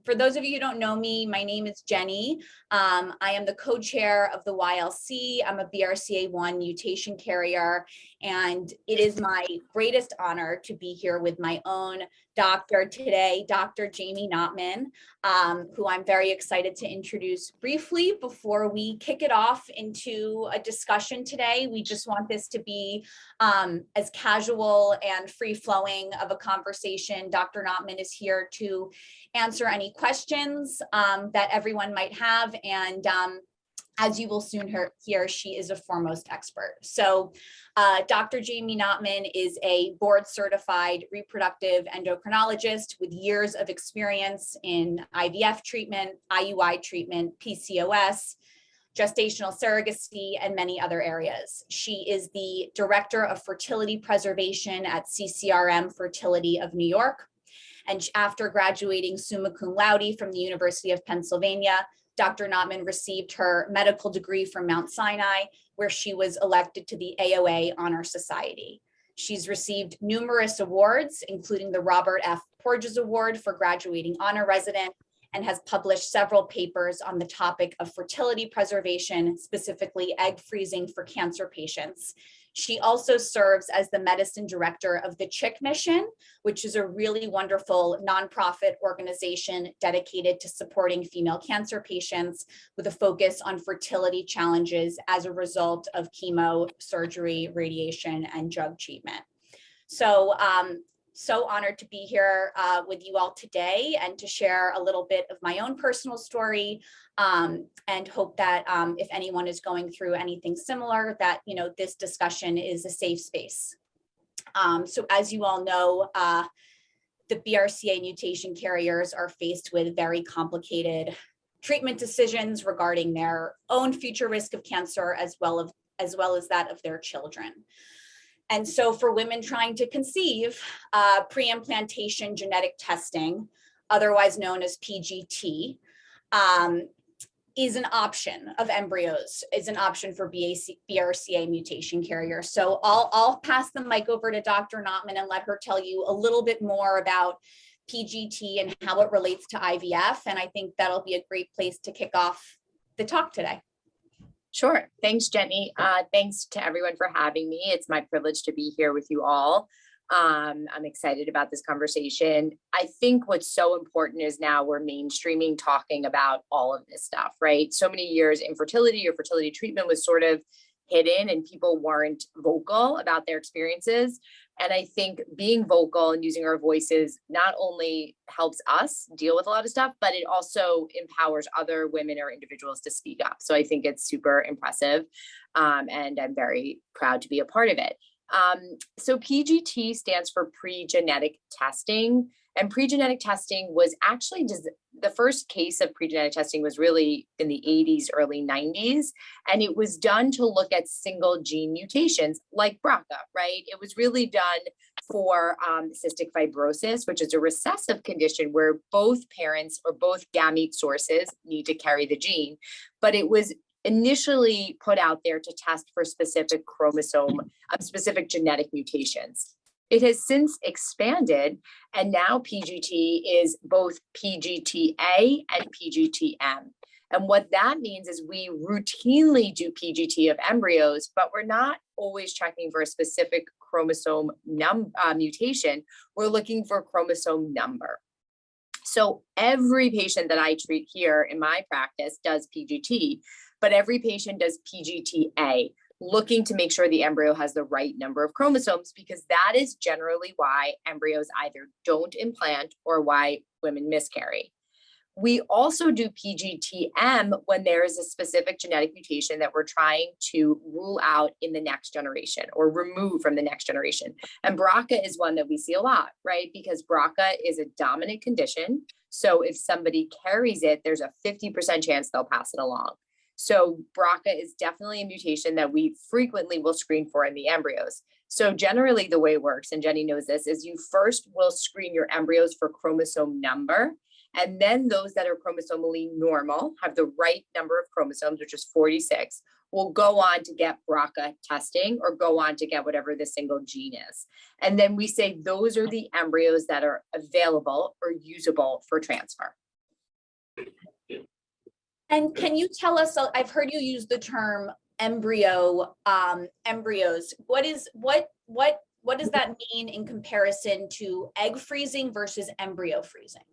For those of you who don't know me, my name is Jenny. I am the co-chair of the YLC. I'm a BRCA1 mutation carrier, and it is my greatest honor to be here with my own doctor today, Dr. Jaime Knopman, who I'm very excited to introduce briefly before we kick it off into a discussion today. We just want this to be as casual and free-flowing of a conversation. Dr. Knopman is here to answer any questions that everyone might have, and as you will soon hear, she is a foremost expert. So Dr. Jaime Knopman is a board certified reproductive endocrinologist with years of experience in IVF treatment, IUI treatment, PCOS, gestational surrogacy, and many other areas. She is the Director of Fertility Preservation at CCRM Fertility of New York. And after graduating summa cum laude from the University of Pennsylvania, Dr. Knopman received her medical degree from Mount Sinai, where she was elected to the AOA Honor Society. She's received numerous awards, including the Robert F. Porges Award for Graduating Honor Resident, and has published several papers on the topic of fertility preservation, specifically egg freezing for cancer patients. She also serves as the medicine director of the Chick Mission, which is a really wonderful nonprofit organization dedicated to supporting female cancer patients with a focus on fertility challenges as a result of chemo, surgery, radiation, and drug treatment. So honored to be here with you all today and to share a little bit of my own personal story, and hope that if anyone is going through anything similar, that this discussion is a safe space. So as you all know, the BRCA mutation carriers are faced with very complicated treatment decisions regarding their own future risk of cancer as well as that of their children. And so for women trying to conceive, pre-implantation genetic testing, otherwise known as PGT, is an option of embryos, is an option for BRCA mutation carriers. So I'll pass the mic over to Dr. Knopman and let her tell you a little bit more about PGT and how it relates to IVF. And I think that'll be a great place to kick off the talk today. Sure. Thanks, Jenny. Thanks to everyone for having me. It's my privilege to be here with you all. I'm excited about this conversation. I think what's so important is now we're mainstreaming talking about all of this stuff, right? So many years infertility or fertility treatment was sort of hidden and people weren't vocal about their experiences. And I think being vocal and using our voices not only helps us deal with a lot of stuff, but it also empowers other women or individuals to speak up. So I think it's super impressive. And I'm very proud to be a part of it. So PGT stands for pre-genetic testing. And pre-genetic testing was actually the first case of pre-genetic testing was really in the 80s, early 90s. And it was done to look at single gene mutations like BRCA, right? It was really done for cystic fibrosis, which is a recessive condition where both parents or both gamete sources need to carry the gene. But it was initially put out there to test for specific specific genetic mutations. It has since expanded, and now PGT is both PGT-A and PGT-M. And what that means is we routinely do PGT of embryos, but we're not always checking for a specific chromosome mutation. We're looking for chromosome number. So every patient that I treat here in my practice does PGT, but every patient does PGT-A, looking to make sure the embryo has the right number of chromosomes, because that is generally why embryos either don't implant or why women miscarry. We also do PGT-M when there is a specific genetic mutation that we're trying to rule out in the next generation or remove from the next generation. And BRCA is one that we see a lot, right? Because BRCA is a dominant condition. So if somebody carries it, there's a 50% chance they'll pass it along. So BRCA is definitely a mutation that we frequently will screen for in the embryos. So generally the way it works, and Jenny knows this, is you first will screen your embryos for chromosome number. And then those that are chromosomally normal, have the right number of chromosomes, which is 46, will go on to get BRCA testing or go on to get whatever the single gene is. And then we say those are the embryos that are available or usable for transfer. And can you tell us, I've heard you use the term embryos. What does that mean in comparison to egg freezing versus embryo freezing?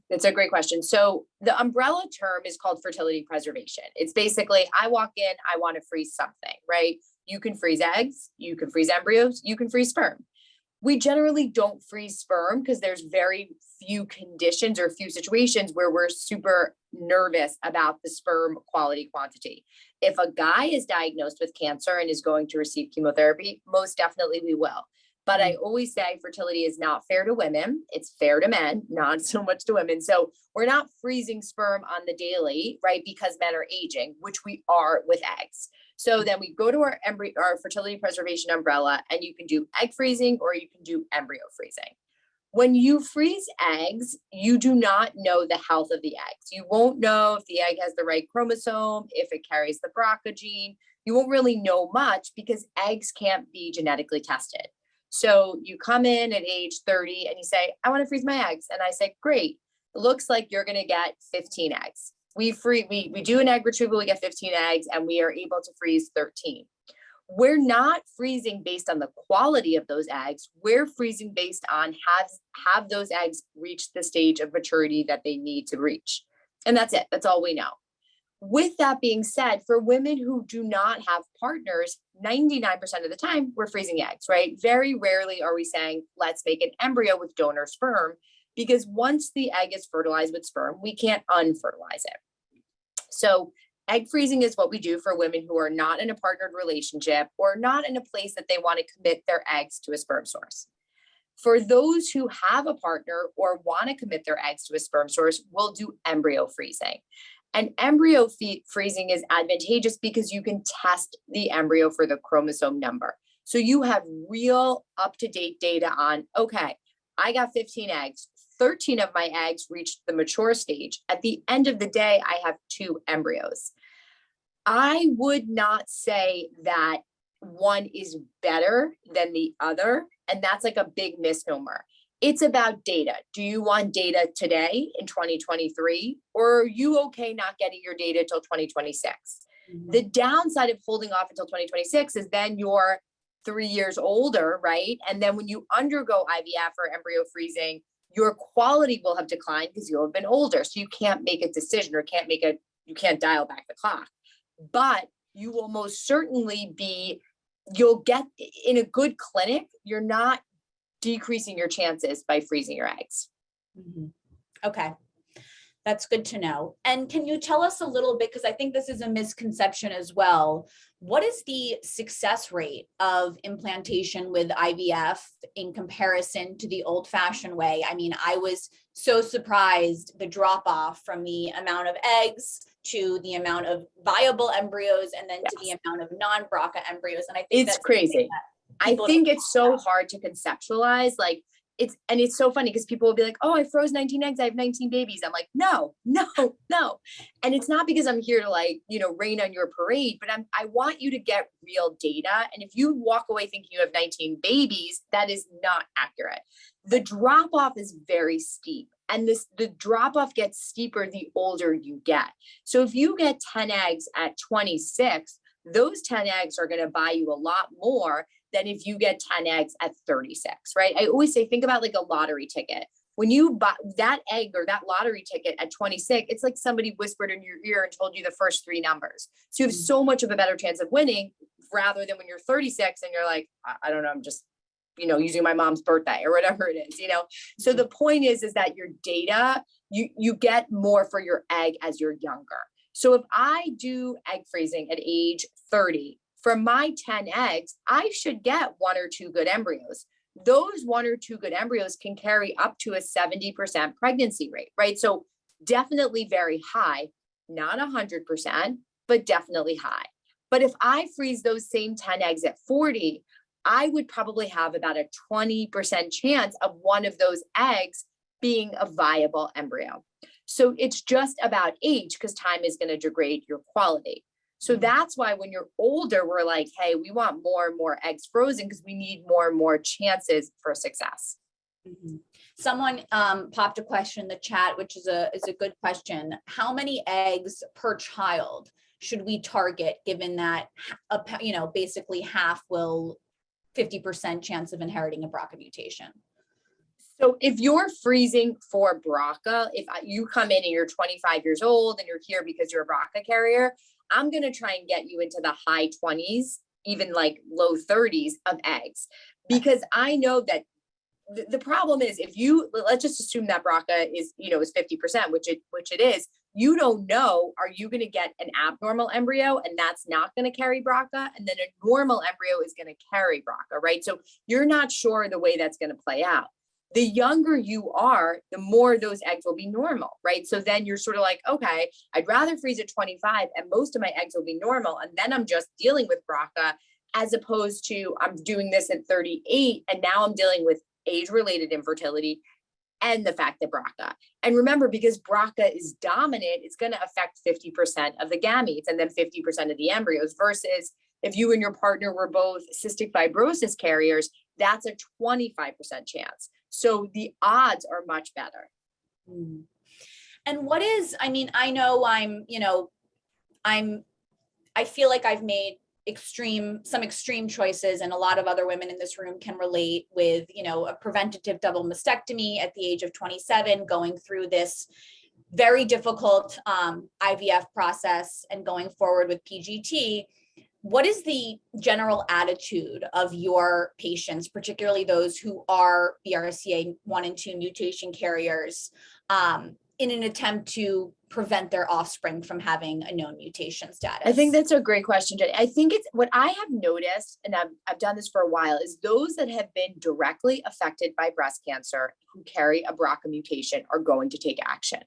That's a great question. So the umbrella term is called fertility preservation. It's basically, I walk in, I want to freeze something, right? You can freeze eggs, you can freeze embryos, you can freeze sperm. We generally don't freeze sperm because there's very few conditions or few situations where we're super nervous about the sperm quality quantity. If a guy is diagnosed with cancer and is going to receive chemotherapy, most definitely we will. But I always say fertility is not fair to women. It's fair to men, not so much to women. So we're not freezing sperm on the daily, right? Because men are aging, which we are with eggs. So then we go to our fertility preservation umbrella, and you can do egg freezing or you can do embryo freezing. When you freeze eggs, you do not know the health of the eggs. You won't know if the egg has the right chromosome, if it carries the BRCA gene. You won't really know much because eggs can't be genetically tested. So you come in at age 30 and you say, I want to freeze my eggs. And I say, great. It looks like you're going to get 15 eggs. We do an egg retrieval, we get 15 eggs, and we are able to freeze 13. We're not freezing based on the quality of those eggs. We're freezing based on have those eggs reached the stage of maturity that they need to reach. And that's it. That's all we know. With that being said, for women who do not have partners, 99% of the time, we're freezing eggs, right? Very rarely are we saying, let's make an embryo with donor sperm, because once the egg is fertilized with sperm, we can't unfertilize it. So egg freezing is what we do for women who are not in a partnered relationship or not in a place that they want to commit their eggs to a sperm source. For those who have a partner or want to commit their eggs to a sperm source, we'll do embryo freezing. And embryo freezing is advantageous because you can test the embryo for the chromosome number. So you have real up-to-date data on, okay, I got 15 eggs. 13 of my eggs reached the mature stage. At the end of the day, I have 2 embryos. I would not say that one is better than the other. And that's like a big misnomer. It's about data. Do you want data today in 2023? Or are you okay not getting your data till 2026? Mm-hmm. The downside of holding off until 2026 is then you're 3 years older, right? And then when you undergo IVF or embryo freezing, your quality will have declined because you'll have been older. So you can't make a decision or you can't dial back the clock. But you will most certainly you'll get in a good clinic, you're not decreasing your chances by freezing your eggs. Mm-hmm. Okay. That's good to know. And can you tell us a little bit, because I think this is a misconception as well, what is the success rate of implantation with IVF in comparison to the old-fashioned way? I mean, I was so surprised the drop-off from the amount of eggs to the amount of viable embryos and then to the amount of non-BRCA embryos. And I think it's crazy. I think it's so hard to conceptualize. Like, it's so funny because people will be like, oh, I froze 19 eggs. I have 19 babies. I'm like, no. And it's not because I'm here to rain on your parade, but I want you to get real data. And if you walk away thinking you have 19 babies, that is not accurate. The drop off is very steep. And the drop off gets steeper the older you get. So if you get 10 eggs at 26, those 10 eggs are going to buy you a lot more than if you get 10 eggs at 36, right? I always say, think about like a lottery ticket. When you buy that egg or that lottery ticket at 26, it's like somebody whispered in your ear and told you the first 3 numbers. So you have so much of a better chance of winning rather than when you're 36 and you're like, I don't know, I'm just, using my mom's birthday or whatever it is, So the point is that your data, you get more for your egg as you're younger. So if I do egg freezing at age 30, for my 10 eggs, I should get 1 or 2 good embryos. Those 1 or 2 good embryos can carry up to a 70% pregnancy rate, right? So definitely very high, not 100%, but definitely high. But if I freeze those same 10 eggs at 40, I would probably have about a 20% chance of one of those eggs being a viable embryo. So it's just about age because time is going to degrade your quality. So that's why when you're older, we're like, hey, we want more and more eggs frozen because we need more and more chances for success. Mm-hmm. Someone popped a question in the chat, which is a good question. How many eggs per child should we target, given that basically half will 50% chance of inheriting a BRCA mutation? So if you're freezing for BRCA, if you come in and you're 25 years old and you're here because you're a BRCA carrier, I'm going to try and get you into the high 20s, even like low 30s of eggs, because I know that the problem is, if you, let's just assume that BRCA is 50%, which it is, you don't know, are you going to get an abnormal embryo and that's not going to carry BRCA? And then a normal embryo is going to carry BRCA, right? So you're not sure the way that's going to play out. The younger you are, the more those eggs will be normal, right? So then you're sort of like, okay, I'd rather freeze at 25 and most of my eggs will be normal. And then I'm just dealing with BRCA, as opposed to I'm doing this at 38 and now I'm dealing with age-related infertility and the fact that BRCA. And remember, because BRCA is dominant, it's going to affect 50% of the gametes and then 50% of the embryos, versus if you and your partner were both cystic fibrosis carriers, that's a 25% chance. So the odds are much better. And what is, I mean, I know I feel like I've made some extreme choices, and a lot of other women in this room can relate with, a preventative double mastectomy at the age of 27, going through this very difficult IVF process and going forward with PGT. What is the general attitude of your patients, particularly those who are BRCA1 and 2 mutation carriers, in an attempt to prevent their offspring from having a known mutation status? I think that's a great question, Jenny. I think it's what I have noticed, and I've done this for a while, is those that have been directly affected by breast cancer who carry a BRCA mutation are going to take action.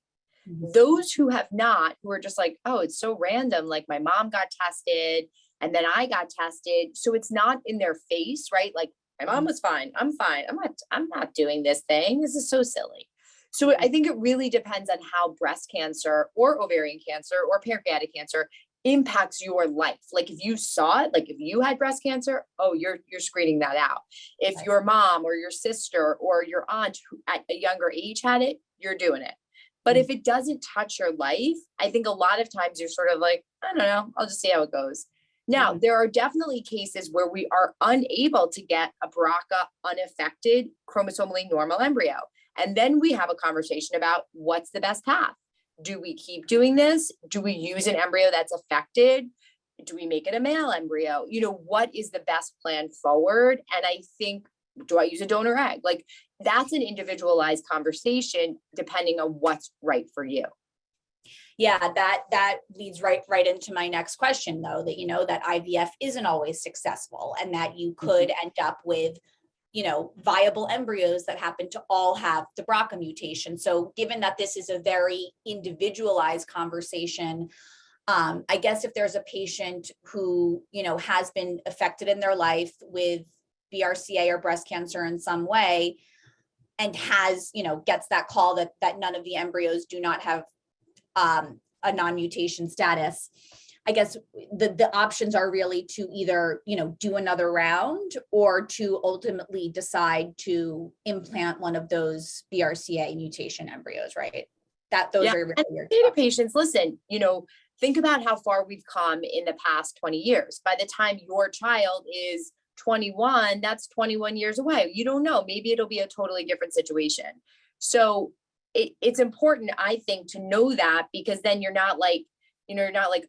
Mm-hmm. Those who have not, who are just like, oh, it's so random, like my mom got tested and then I got tested, so it's not in their face, right? Like, my mom was fine, I'm fine, I'm not doing this thing, this is so silly. So I think it really depends on how breast cancer or ovarian cancer or pancreatic cancer impacts your life. Like, if you saw it, like if you had breast cancer, oh, you're screening that out. If your mom or your sister or your aunt who at a younger age had it, you're doing it. But if it doesn't touch your life, I think a lot of times you're sort of like, I don't know, I'll just see how it goes. Now, there are definitely cases where we are unable to get a BRCA unaffected chromosomally normal embryo. And then we have a conversation about what's the best path. Do we keep doing this? Do we use an embryo that's affected? Do we make it a male embryo? What is the best plan forward? And I think, do I use a donor egg? Like, that's an individualized conversation depending on what's right for you. Yeah, that leads right into my next question, though, that, that IVF isn't always successful and that you could end up with, viable embryos that happen to all have the BRCA mutation. So given that this is a very individualized conversation, I guess if there's a patient who, has been affected in their life with BRCA or breast cancer in some way and has, gets that call that none of the embryos do not have a non-mutation status, I guess the options are really to either, do another round or to ultimately decide to implant one of those BRCA mutation embryos, right? Those are really your data patients. Listen, think about how far we've come in the past 20 years. By the time your child is 21, that's 21 years away. You don't know, maybe it'll be a totally different situation. So it's important, I think, to know that, because then you're not like,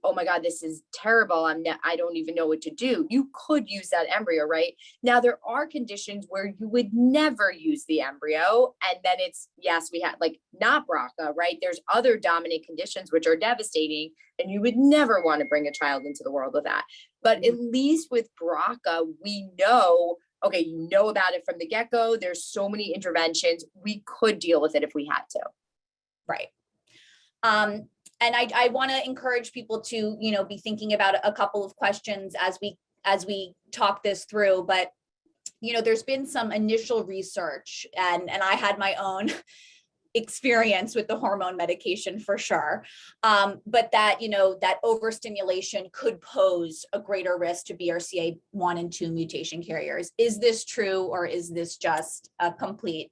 oh my God, this is terrible, I don't even know what to do. You could use that embryo, right? Now, there are conditions where you would never use the embryo. And then we had like not BRCA, right? There's other dominant conditions which are devastating, and you would never want to bring a child into the world with that. But at least with BRCA, we know, okay, about it from the get-go. There's so many interventions. We could deal with it if we had to. Right. And I want to encourage people to, be thinking about a couple of questions as we talk this through. But, there's been some initial research, and I had my own experience with the hormone medication for sure. But that, that overstimulation could pose a greater risk to BRCA1 and 2 mutation carriers. Is this true, or is this just a complete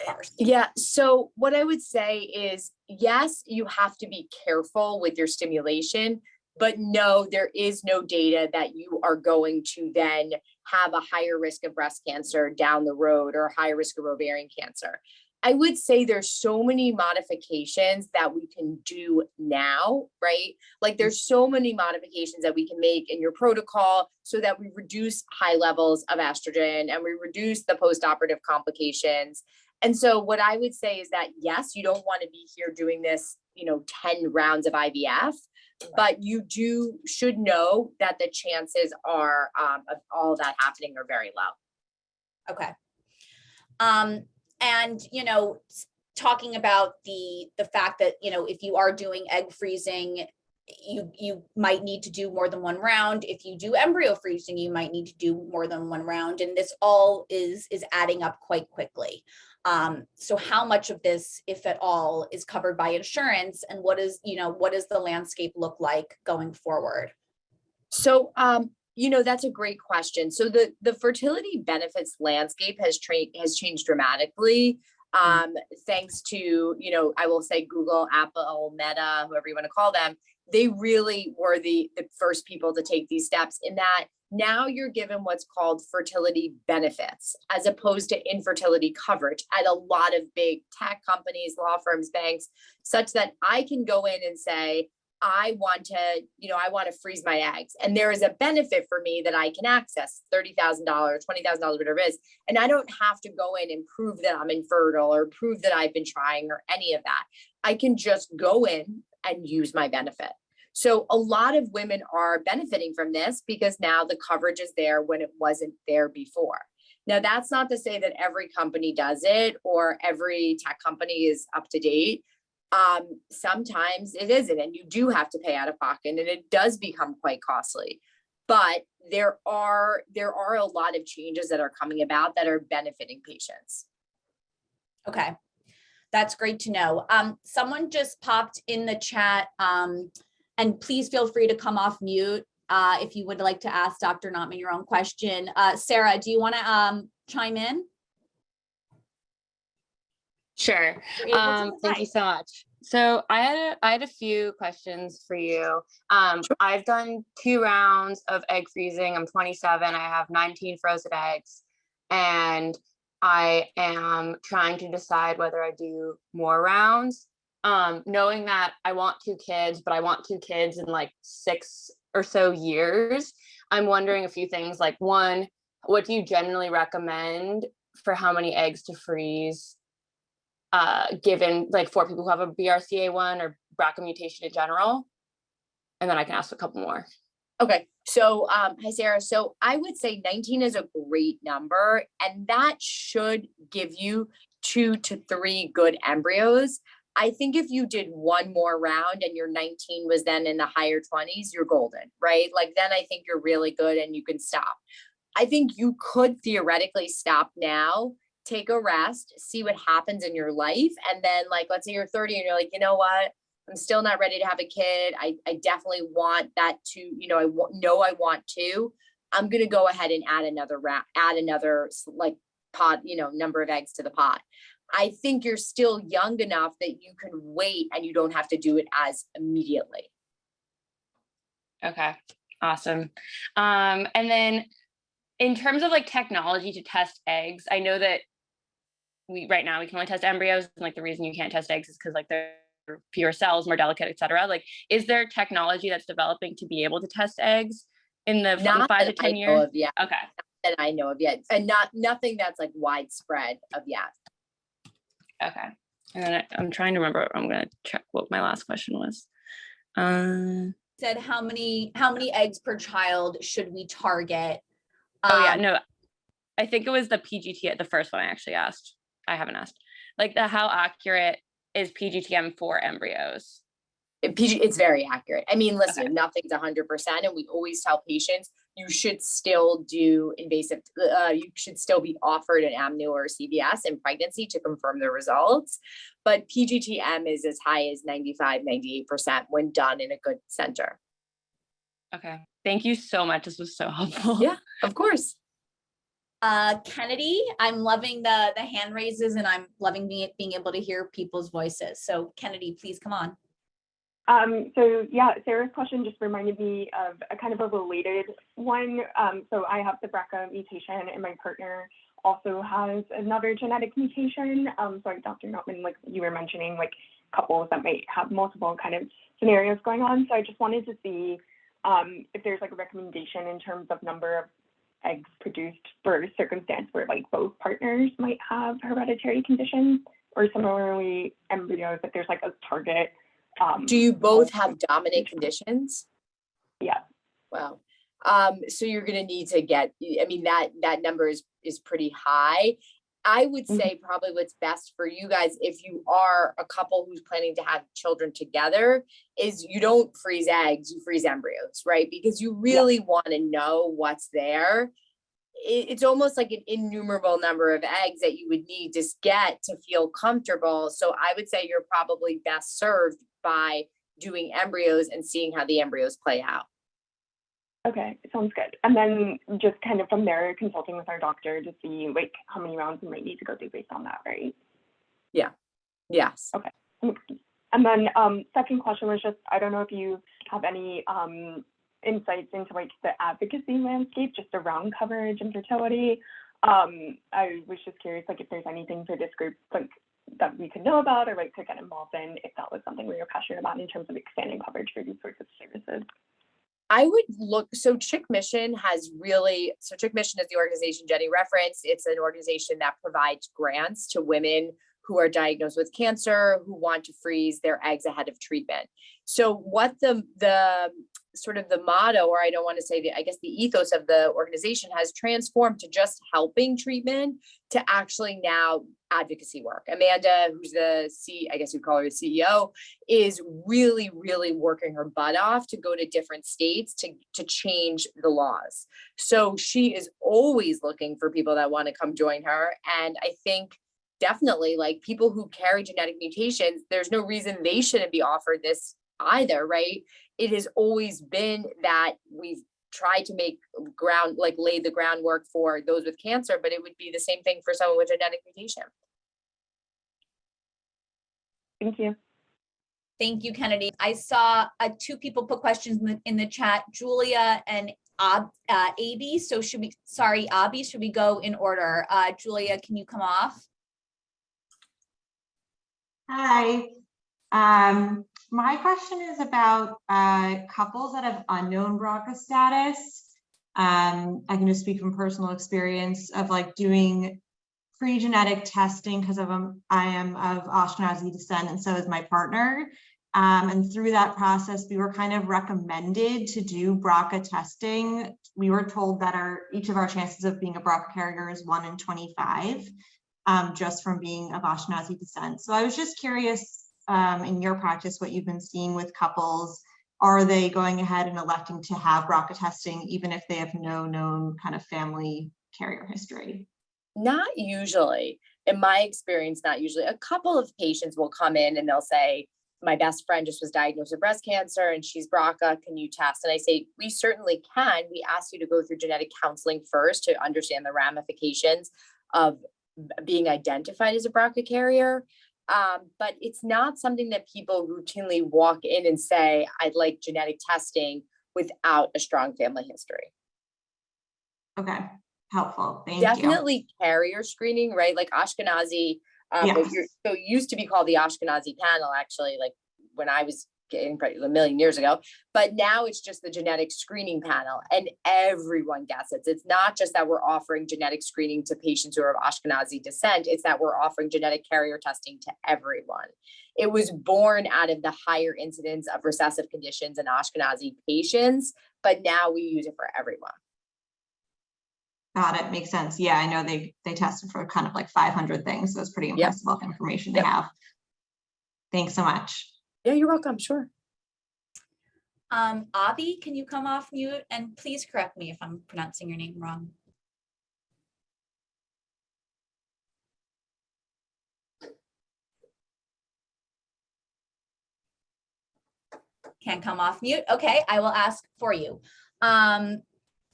first? Yeah. So what I would say is, yes, you have to be careful with your stimulation, but no, there is no data that you are going to then have a higher risk of breast cancer down the road or a higher risk of ovarian cancer. I would say there's so many modifications that we can do now, right? Like there's so many modifications that we can make in your protocol so that we reduce high levels of estrogen and we reduce the postoperative complications. And so what I would say is that, yes, you don't want to be here doing this, 10 rounds of IVF, but you should know that the chances are of all that happening are very low. Okay. And, talking about the fact that, if you are doing egg freezing, you might need to do more than one round. If you do embryo freezing, you might need to do more than one round. And this all is adding up quite quickly. So how much of this, if at all, is covered by insurance, and what does the landscape look like going forward? So, that's a great question. So the fertility benefits landscape has changed dramatically. Thanks to, I will say Google, Apple, Meta, whoever you want to call them, they really were the first people to take these steps in that now you're given what's called fertility benefits as opposed to infertility coverage at a lot of big tech companies, law firms, banks, such that I can go in and say, I want to freeze my eggs. And there is a benefit for me that I can access $30,000, $20,000, whatever it is. And I don't have to go in and prove that I'm infertile or prove that I've been trying or any of that. I can just go in and use my benefit. So a lot of women are benefiting from this because now the coverage is there when it wasn't there before. Now, that's not to say that every company does it or every tech company is up to date. Sometimes it isn't, and you do have to pay out of pocket, and it does become quite costly. But there are a lot of changes that are coming about that are benefiting patients. Okay, that's great to know. Someone just popped in the chat, and please feel free to come off mute if you would like to ask Dr. Knopman your own question. Sarah, do you want to chime in? Sure. Thank you so much. So I had a few questions for you. I've done 2 rounds of egg freezing. I'm 27. I have 19 frozen eggs, and I am trying to decide whether I do more rounds. Knowing that I want 2 kids, but I want 2 kids in like 6 or so years. I'm wondering a few things. Like, one, what do you generally recommend for how many eggs to freeze? Given like for people who have a BRCA1 or BRCA mutation in general, and then I can ask a couple more. Okay, so hi Sarah. So I would say 19 is a great number, and that should give you 2 to 3 good embryos. I think if you did one more round and your 19 was then in the higher 20s, you're golden, right? Like then I think you're really good and you can stop. I think you could theoretically stop now, take a rest, see what happens in your life. And then like, let's say you're 30 and you're like, you know what, I'm still not ready to have a kid. I definitely want that to, I want to, I'm going to go ahead and add another like pot, number of eggs to the pot. I think you're still young enough that you can wait and you don't have to do it as immediately. Okay, awesome. And then in terms of like technology to test eggs, I know that right now we can only test embryos, and like the reason you can't test eggs is because like they're fewer cells, more delicate, et cetera. Like, is there technology that's developing to be able to test eggs in the 5 to 10 years? Yeah. Okay. Not that I know of yet, and nothing that's like widespread of yet. Okay. And then I'm trying to remember. I'm going to check what my last question was. Said how many eggs per child should we target? Oh yeah, no, I think it was the PGT at the first one I actually asked. I haven't asked. Like how accurate is PGTM for embryos? It's very accurate. I mean, listen, Okay. Nothing's 100%. And we always tell patients, you should still do invasive, you should still be offered an amnio or CVS in pregnancy to confirm the results. But PGTM is as high as 95, 98% when done in a good center. Okay. Thank you so much. This was so helpful. Yeah, of course. Kennedy, I'm loving the hand raises and I'm loving being able to hear people's voices. So Kennedy, please come on. So yeah, Sarah's question just reminded me of a kind of a related one. So I have the BRCA mutation and my partner also has another genetic mutation. So like Dr. Knopman, like you were mentioning, like couples that might have multiple kind of scenarios going on. So I just wanted to see if there's like a recommendation in terms of number of eggs produced for a circumstance where like both partners might have hereditary conditions, or similarly embryos, if there's like a target. Do you both have dominant conditions? Yeah. Wow. So you're going to need to get, I mean, that number is pretty high. I would say probably what's best for you guys, if you are a couple who's planning to have children together, is you don't freeze eggs, you freeze embryos, right? Because you really want to know what's there. It's almost like an innumerable number of eggs that you would need to get to feel comfortable. So I would say you're probably best served by doing embryos and seeing how the embryos play out. Okay, sounds good. And then just kind of from there, consulting with our doctor to see like how many rounds we might need to go through based on that, right? Yeah. Yes. Okay. And then second question was just, I don't know if you have any insights into like the advocacy landscape just around coverage and fertility. I was just curious, like if there's anything for this group like that we could know about or like to get involved in, if that was something we were passionate about in terms of expanding coverage for these sorts of services. I would look, so Chick Mission is the organization Jenny referenced. It's an organization that provides grants to women who are diagnosed with cancer, who want to freeze their eggs ahead of treatment. So what the sort of the motto, or I don't want to say I guess the ethos of the organization has transformed to just helping treatment to actually now advocacy work. Amanda, who's I guess you'd call her the CEO, is really, really working her butt off to go to different states to change the laws. So she is always looking for people that want to come join her. And I think definitely like people who carry genetic mutations, there's no reason they shouldn't be offered this either, right? It has always been that we've tried to lay the groundwork for those with cancer, but it would be the same thing for someone with genetic mutation. Thank you. Thank you, Kennedy. I saw two people put questions in the chat, Julia and Abby. So Abby, should we go in order? Julia, can you come off? Hi. My question is about couples that have unknown BRCA status. I can just speak from personal experience of like doing pre-genetic testing because I am of Ashkenazi descent, and so is my partner. And through that process, we were kind of recommended to do BRCA testing. We were told that each of our chances of being a BRCA carrier is 1 in 25, just from being of Ashkenazi descent. So I was just curious, in your practice, what you've been seeing with couples. Are they going ahead and electing to have BRCA testing, even if they have no known kind of family carrier history? Not usually. In my experience, not usually. A couple of patients will come in and they'll say, my best friend just was diagnosed with breast cancer and she's BRCA, can you test? And I say, we certainly can. We ask you to go through genetic counseling first to understand the ramifications of being identified as a BRCA carrier. But it's not something that people routinely walk in and say, I'd like genetic testing without a strong family history. Okay, helpful. Thank you. Definitely carrier screening, right? Like Ashkenazi, so it used to be called the Ashkenazi panel, actually, like when I was getting pregnant a million years ago, but now it's just the genetic screening panel and everyone gets it. It's not just that we're offering genetic screening to patients who are of Ashkenazi descent, it's that we're offering genetic carrier testing to everyone. It was born out of the higher incidence of recessive conditions in Ashkenazi patients, but now we use it for everyone. Got it. Makes sense. Yeah, I know they tested for kind of like 500 things, so it's pretty impressive all the information they have. Thanks so much. Yeah, you're welcome. Sure. Abby, can you come off mute and please correct me if I'm pronouncing your name wrong. Can't come off mute. Okay, I will ask for you.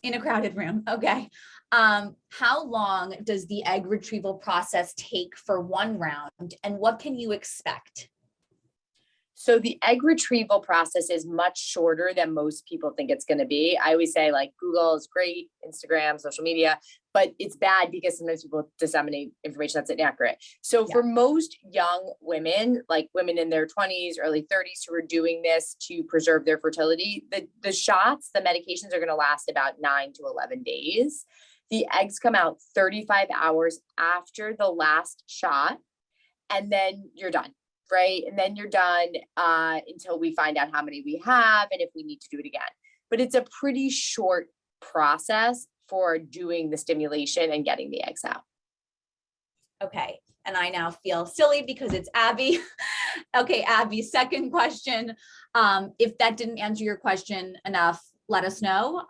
In a crowded room. Okay. How long does the egg retrieval process take for one round, and what can you expect? So the egg retrieval process is much shorter than most people think it's going to be. I always say like Google is great, Instagram, social media, but it's bad because sometimes people disseminate information that's inaccurate. So for most young women, like women in their 20s, early 30s who are doing this to preserve their fertility, the shots, the medications are going to last about 9 to 11 days. The eggs come out 35 hours after the last shot, and then you're done. Right. And then you're done until we find out how many we have and if we need to do it again. But it's a pretty short process for doing the stimulation and getting the eggs out. Okay. And I now feel silly because it's Abby. Okay, Abby, second question. If that didn't answer your question enough, let us know.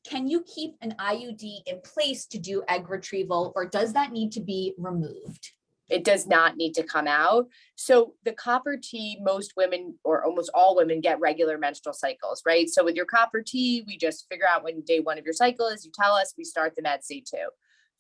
Can you keep an IUD in place to do egg retrieval, or does that need to be removed? It does not need to come out. So the copper T, most women or almost all women get regular menstrual cycles, right? So with your copper T, we just figure out when day 1 of your cycle is, you tell us, we start them at day 2.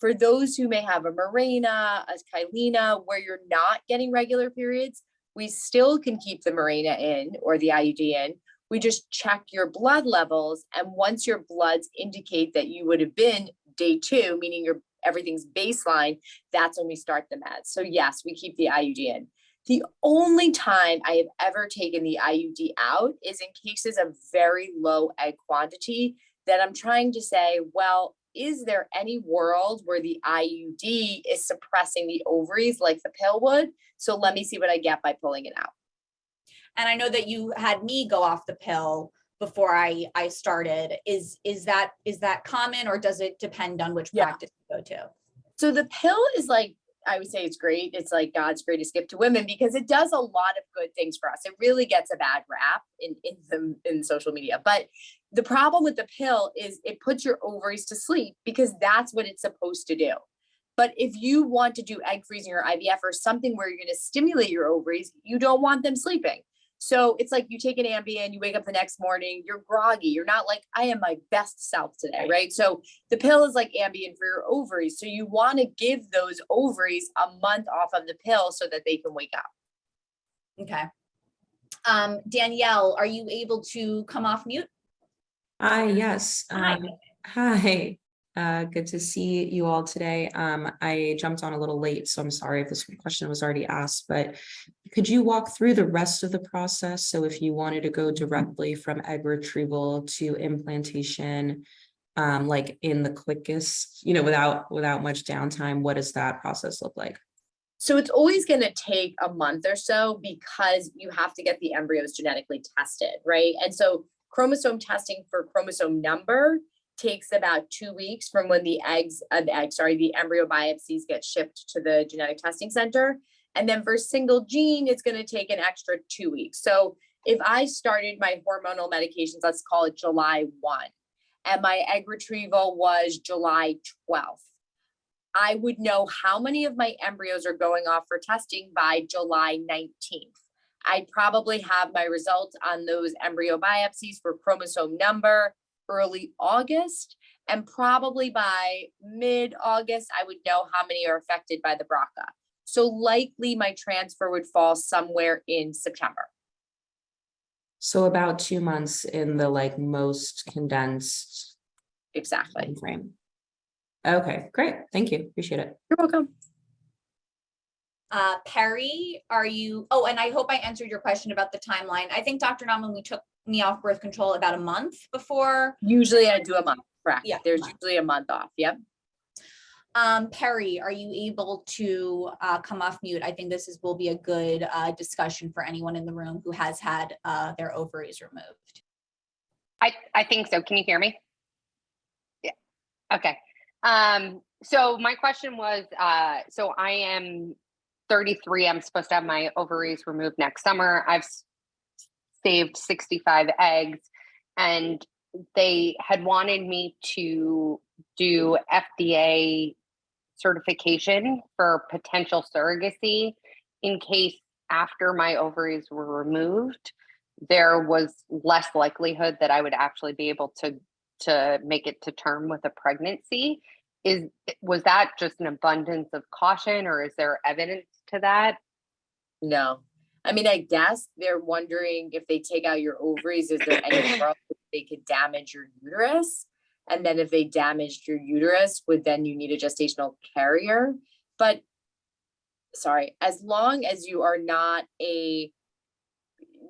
For those who may have a Mirena, a Kylena, where you're not getting regular periods, we still can keep the Mirena in or the IUD in. We just check your blood levels. And once your bloods indicate that you would have been day 2, meaning everything's baseline, that's when we start the meds. So yes, we keep the IUD in. The only time I have ever taken the IUD out is in cases of very low egg quantity that I'm trying to say, well, is there any world where the IUD is suppressing the ovaries like the pill would? So let me see what I get by pulling it out. And I know that you had me go off the pill before I started. Is that common, or does it depend on which practice you go to? So the pill is like, I would say it's great. It's like God's greatest gift to women because it does a lot of good things for us. It really gets a bad rap in social media. But the problem with the pill is it puts your ovaries to sleep because that's what it's supposed to do. But if you want to do egg freezing or IVF or something where you're going to stimulate your ovaries, you don't want them sleeping. So it's like you take an Ambien, you wake up the next morning, you're groggy. You're not like, I am my best self today, right? So the pill is like Ambien for your ovaries. So you want to give those ovaries a month off of the pill so that they can wake up. Okay. Danielle, are you able to come off mute? Yes. Hi. Hi. Good to see you all today. I jumped on a little late, so I'm sorry if this question was already asked, but could you walk through the rest of the process? So if you wanted to go directly from egg retrieval to implantation, like in the quickest, without much downtime, what does that process look like? So it's always going to take a month or so because you have to get the embryos genetically tested, right? And so chromosome testing for chromosome number takes about 2 weeks from when the embryo biopsies get shipped to the genetic testing center. And then for single gene, it's going to take an extra 2 weeks. So if I started my hormonal medications, let's call it July 1, and my egg retrieval was July 12th, I would know how many of my embryos are going off for testing by July 19th. I'd probably have my results on those embryo biopsies for chromosome number early August, and probably by mid-August, I would know how many are affected by the BRCA. So likely my transfer would fall somewhere in September. So about 2 months in the most condensed Exactly. frame. Okay, great. Thank you. Appreciate it. You're welcome. Perry, and I hope I answered your question about the timeline. I think Dr. Knopman, we took me off birth control about a month before. Usually I do a month, correct? Yeah. There's usually a month off. Yep. Perry, are you able to come off mute? I think will be a good discussion for anyone in the room who has had their ovaries removed. I think so. Can you hear me? Yeah. Okay. So my question was, so I am 33. I'm supposed to have my ovaries removed next summer. I've saved 65 eggs, and they had wanted me to do FDA certification for potential surrogacy in case after my ovaries were removed, there was less likelihood that I would actually be able to to make it to term with a pregnancy. Was that just an abundance of caution, or is there evidence to that? No. I mean, I guess they're wondering if they take out your ovaries, is there any world that they could damage your uterus? And then if they damaged your uterus, then you need a gestational carrier. But sorry, as long as you are not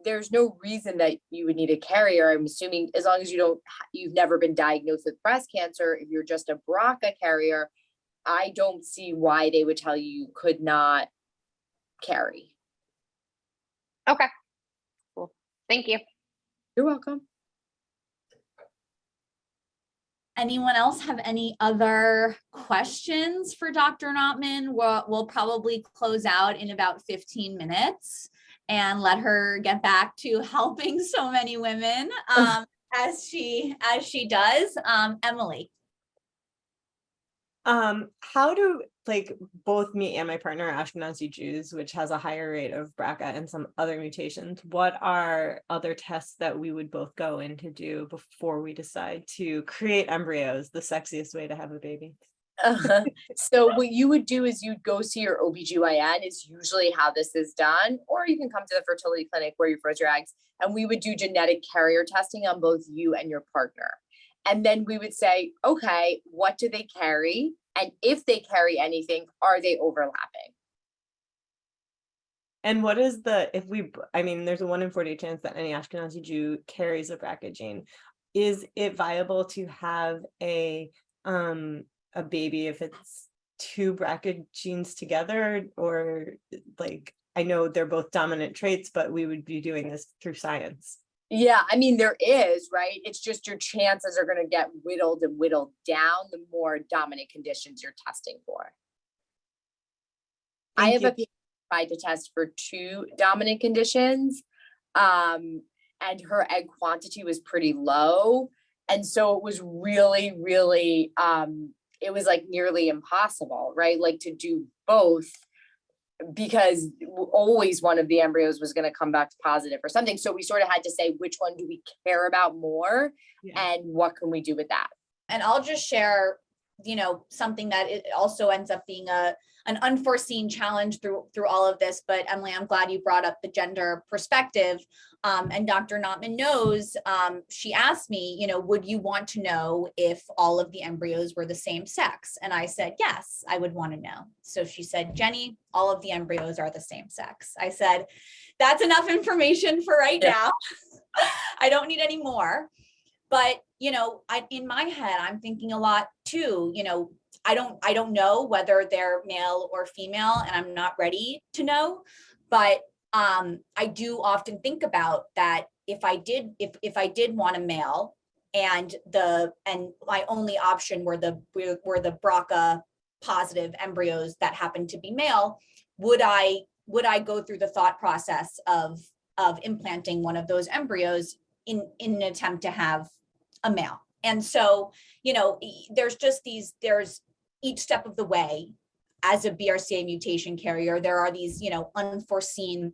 there's no reason that you would need a carrier. I'm assuming as long as you've never been diagnosed with breast cancer, if you're just a BRCA carrier, I don't see why they would tell you could not carry. Okay, cool. Thank you. You're welcome. Anyone else have any other questions for Dr. Knopman? We'll probably close out in about 15 minutes and let her get back to helping so many women as she does. Emily. How do both me and my partner are Ashkenazi Jews, which has a higher rate of BRCA and some other mutations? What are other tests that we would both go in to do before we decide to create embryos, the sexiest way to have a baby? So what you would do is you'd go see your OBGYN is usually how this is done, or you can come to the fertility clinic where you froze your eggs, and we would do genetic carrier testing on both you and your partner. And then we would say, okay, what do they carry? And if they carry anything, are they overlapping? And what is there's a 1 in 40 chance that any Ashkenazi Jew carries a BRCA gene. Is it viable to have a baby if it's 2 BRCA genes together? Or I know they're both dominant traits, but we would be doing this through science. Yeah, I mean, there is, right? It's just your chances are going to get whittled and whittled down the more dominant conditions you're testing for. I have a patient tried to test for 2 dominant conditions, and her egg quantity was pretty low. And so it was really, really, it was nearly impossible, right? To do both, because always one of the embryos was going to come back positive or something. So we sort of had to say, which one do we care about more? Yeah. And what can we do with that? And I'll just share, something that it also ends up being an unforeseen challenge through all of this. But Emily, I'm glad you brought up the gender perspective. And Dr. Knopman knows, she asked me, would you want to know if all of the embryos were the same sex? And I said, yes, I would want to know. So she said, Jenny, all of the embryos are the same sex. I said, that's enough information for right now. I don't need any more. But, in my head, I'm thinking a lot too, I don't know whether they're male or female, and I'm not ready to know, but I do often think about that. If I did want a male, and my only option were the BRCA positive embryos that happened to be male, would I go through the thought process of implanting one of those embryos in an attempt to have a male? And so, there's each step of the way as a BRCA mutation carrier, there are these, unforeseen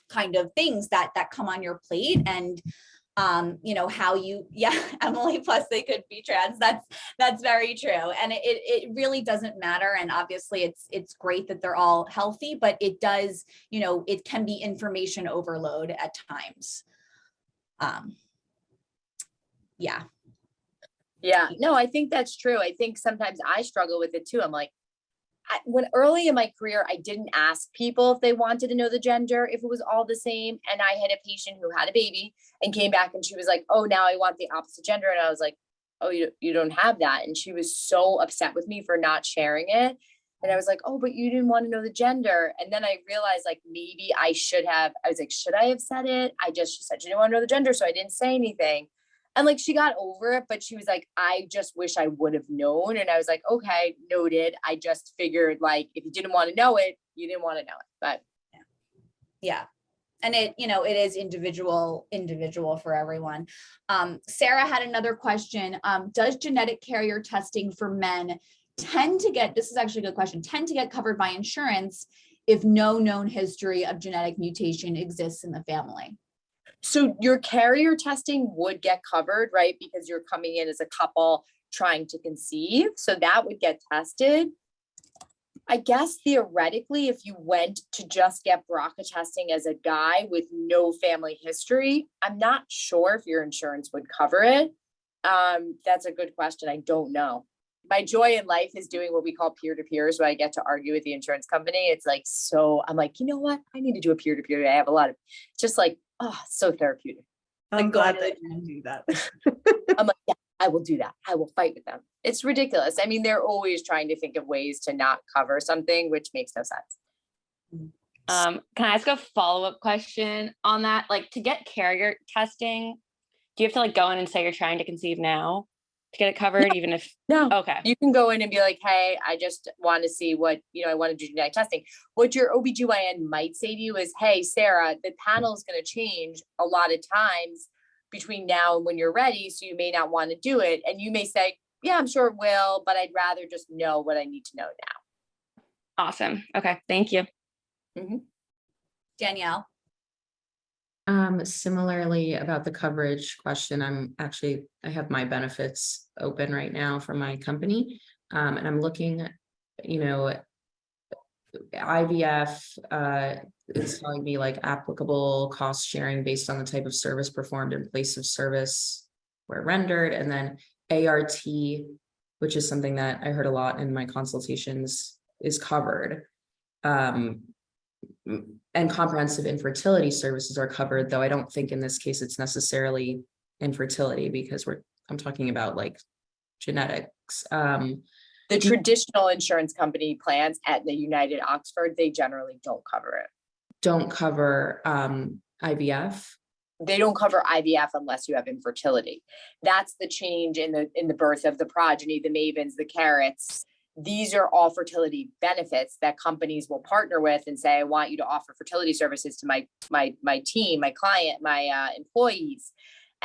kind of things that come on your plate. And, Emily, plus they could be trans. That's very true. And it really doesn't matter. And obviously it's great that they're all healthy, but it does, it can be information overload at times. Yeah. Yeah, no, I think that's true. I think sometimes I struggle with it too. I'm when early in my career, I didn't ask people if they wanted to know the gender, if it was all the same. And I had a patient who had a baby and came back and she was like, oh, now I want the opposite gender. And I was like, oh, you don't have that. And she was so upset with me for not sharing it. And I was like, oh, but you didn't want to know the gender. And then I realized maybe I should have, I was like, should I have said it? She said she didn't want to know the gender. So I didn't say anything. And she got over it, but she was like, I just wish I would have known. And I was like, okay, noted. I just figured if you didn't want to know it, you didn't want to know it. But yeah. And it is individual for everyone. Sarah had another question. Does genetic carrier testing for men this is actually a good question, tend to get covered by insurance if no known history of genetic mutation exists in the family? So your carrier testing would get covered, right? Because you're coming in as a couple trying to conceive. So that would get tested. I guess theoretically, if you went to just get BRCA testing as a guy with no family history, I'm not sure if your insurance would cover it. That's a good question. I don't know. My joy in life is doing what we call peer-to-peers, where I get to argue with the insurance company. It's like, so I'm like, you know what? I need to do a peer-to-peer. I have a lot of just like, oh, so therapeutic. I'm Like glad going that you can do that. I'm like, yeah, I will do that. I will fight with them. It's ridiculous. I mean, they're always trying to think of ways to not cover something, which makes no sense. Can I ask a follow-up question on that? Like, to get carrier testing, do you have to like go in and say you're trying to conceive now to get it covered, even if? No, Okay. you can go in and be like, hey, I just want to see what, I want to do genetic testing. What your OBGYN might say to you is, hey, Sarah, the panel is going to change a lot of times between now and when you're ready. So you may not want to do it. And you may say, yeah, I'm sure it will, but I'd rather just know what I need to know now. Awesome. Okay. Thank you. Danielle. Similarly about the coverage question, I have my benefits open right now for my company. And I'm looking, IVF, it's telling me like applicable cost sharing based on the type of service performed in place of service where rendered. And then ART, which is something that I heard a lot in my consultations, is covered. And comprehensive infertility services are covered, though I don't think in this case it's necessarily infertility because I'm talking about like genetics. The traditional insurance company plans at the United Oxford, they generally don't cover it. Don't cover IVF. They don't cover IVF unless you have infertility. That's the change in the birth of the progeny, the mavens, the carrots. These are all fertility benefits that companies will partner with and say, I want you to offer fertility services to my team, my client, my employees.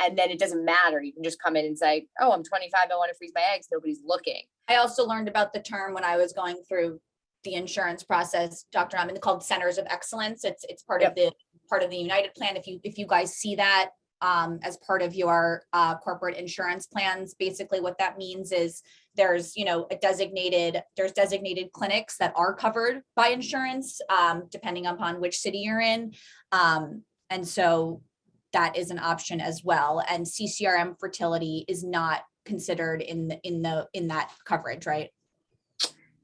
And then it doesn't matter. You can just come in and say, oh, I'm 25. I want to freeze my eggs. Nobody's looking. I also learned about the term when I was going through the insurance process, Dr. Knopman, called centers of excellence. It's part of the United plan. If you guys see that as part of your corporate insurance plans, basically what that means is there's designated clinics that are covered by insurance, depending upon which city you're in. And so that is an option as well. And CCRM fertility is not considered in that coverage, right?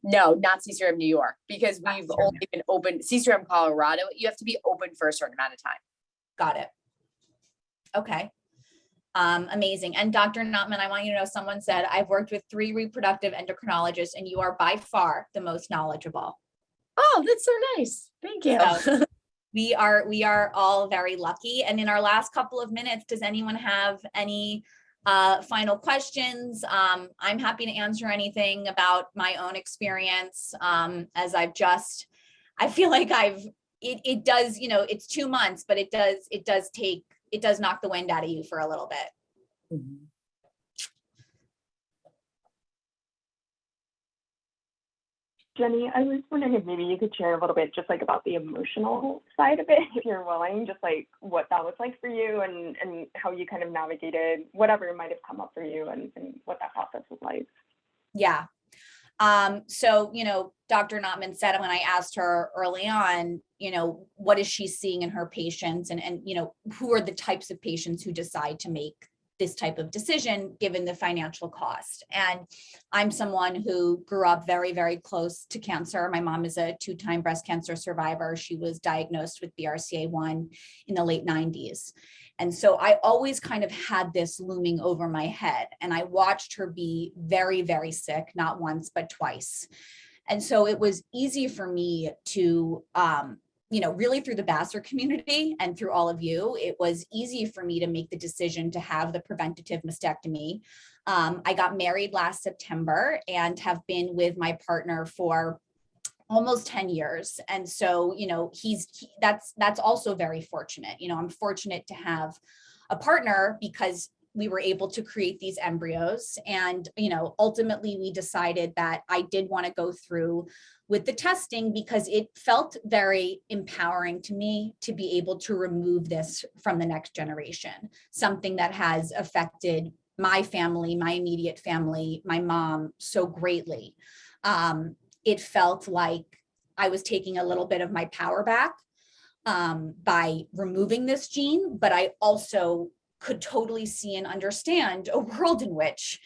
No, not CCRM New York, because we've only been open. CCRM Colorado, you have to be open for a certain amount of time. Got it. Okay. Amazing. And Dr. Knopman, I want you to know, someone said, I've worked with 3 reproductive endocrinologists and you are by far the most knowledgeable. Oh, that's so nice. Thank you. So we are all very lucky. And in our last couple of minutes, does anyone have any final questions? I'm happy to answer anything about my own experience. As I feel like it does, it's 2 months, but it does knock the wind out of you for a little bit. Jenny, I was wondering if maybe you could share a little bit just like about the emotional side of it, if you're willing, just like what that was like for you and how you kind of navigated whatever might have come up for you and what that process was like. Yeah. So, Dr. Knopman said when I asked her early on, what is she seeing in her patients and who are the types of patients who decide to make this type of decision given the financial cost. And I'm someone who grew up very, very close to cancer. My mom is a 2-time breast cancer survivor. She was diagnosed with BRCA1 in the late 90s. And so I always kind of had this looming over my head, and I watched her be very, very sick, not once, but twice. And so it was easy for me to, really through the Vassar community and through all of you, it was easy for me to make the decision to have the preventative mastectomy. I got married last September and have been with my partner for almost 10 years. And so, that's also very fortunate. I'm fortunate to have a partner because we were able to create these embryos. And, ultimately we decided that I did want to go through with the testing because it felt very empowering to me to be able to remove this from the next generation, something that has affected my family, my immediate family, my mom so greatly. It felt like I was taking a little bit of my power back by removing this gene, but I also could totally see and understand a world in which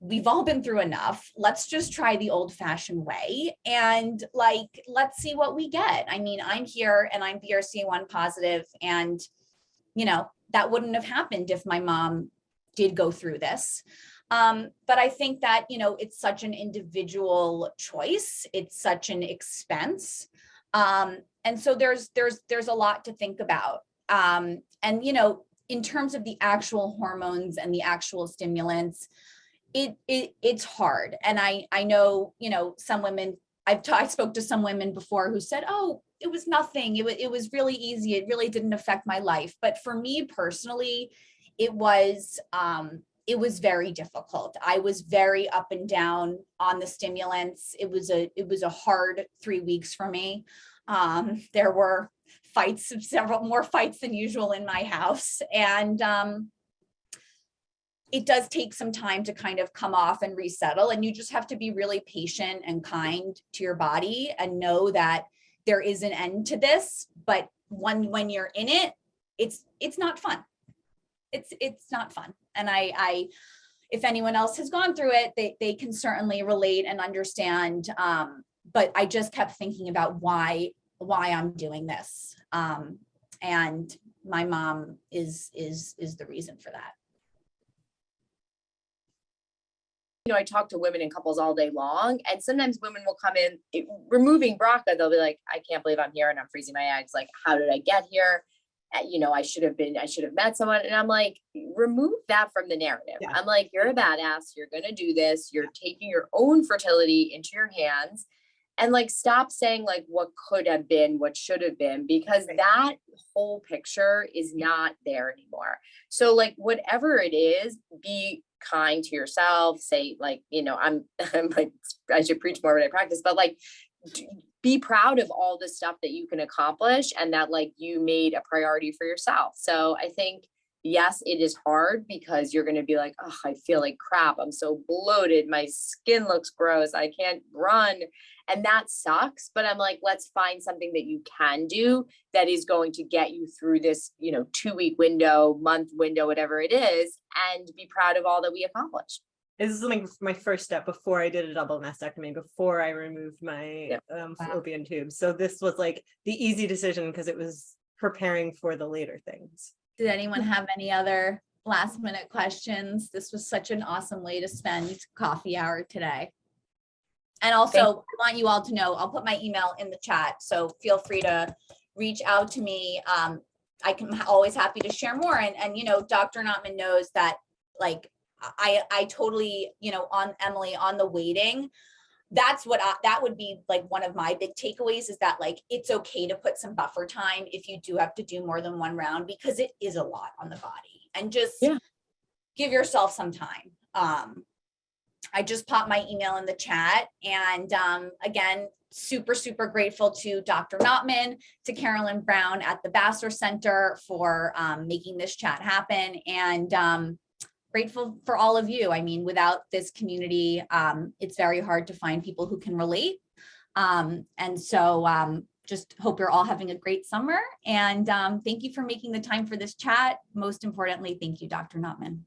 we've all been through enough. Let's just try the old-fashioned way and let's see what we get. I mean, I'm here and I'm BRCA1 positive, and that wouldn't have happened if my mom did go through this. But I think that, it's such an individual choice. It's such an expense. And so there's a lot to think about. And, in terms of the actual hormones and the actual stimulants, it's hard. And I know, some women, I spoke to some women before who said, oh, it was nothing. It was really easy. It really didn't affect my life. But for me personally, it was very difficult. I was very up and down on the stimulants. It was a hard 3 weeks for me. There were fights, several more fights than usual in my house. And it does take some time to kind of come off and resettle. And you just have to be really patient and kind to your body and know that there is an end to this. But when you're in it, it's not fun. It's not fun. And I if anyone else has gone through it, they can certainly relate and understand. But I just kept thinking about why I'm doing this. And my mom is the reason for that. I talk to women and couples all day long, and sometimes women will come in removing BRCA. They'll be like, I can't believe I'm here and I'm freezing my eggs. Like, how did I get here? I should have met someone. And I'm like, remove that from the narrative. Yeah. I'm like, you're a badass. You're going to do this. You're taking your own fertility into your hands, and stop saying what could have been, what should have been, because that whole picture is not there anymore. So whatever it is, be kind to yourself. Say I'm I should preach more when I practice, but be proud of all the stuff that you can accomplish and that you made a priority for yourself. So I think, yes, it is hard because you're going to be like, oh, I feel like crap. I'm so bloated. My skin looks gross. I can't run. And that sucks. But I'm like, let's find something that you can do that is going to get you through this, 2-week window, month window, whatever it is, and be proud of all that we accomplished. This is my first step before I did a double mastectomy, before I removed my fallopian tube. So this was the easy decision because it was preparing for the later things. Did anyone have any other last minute questions? This was such an awesome way to spend coffee hour today. And also, I want you all to know, I'll put my email in the chat, so feel free to reach out to me. I can always happy to share more. And Dr. Knopman knows that I totally, on Emily, on the waiting, that's what that would be one of my big takeaways, is that it's okay to put some buffer time if you do have to do more than one round, because it is a lot on the body, and just give yourself some time. I just popped my email in the chat, and again, super, super grateful to Dr. Knopman, to Carolyn Brown at the Bassler Center for making this chat happen, and grateful for all of you. I mean, without this community, it's very hard to find people who can relate. And so just hope you're all having a great summer. And thank you for making the time for this chat. Most importantly, thank you, Dr. Knopman.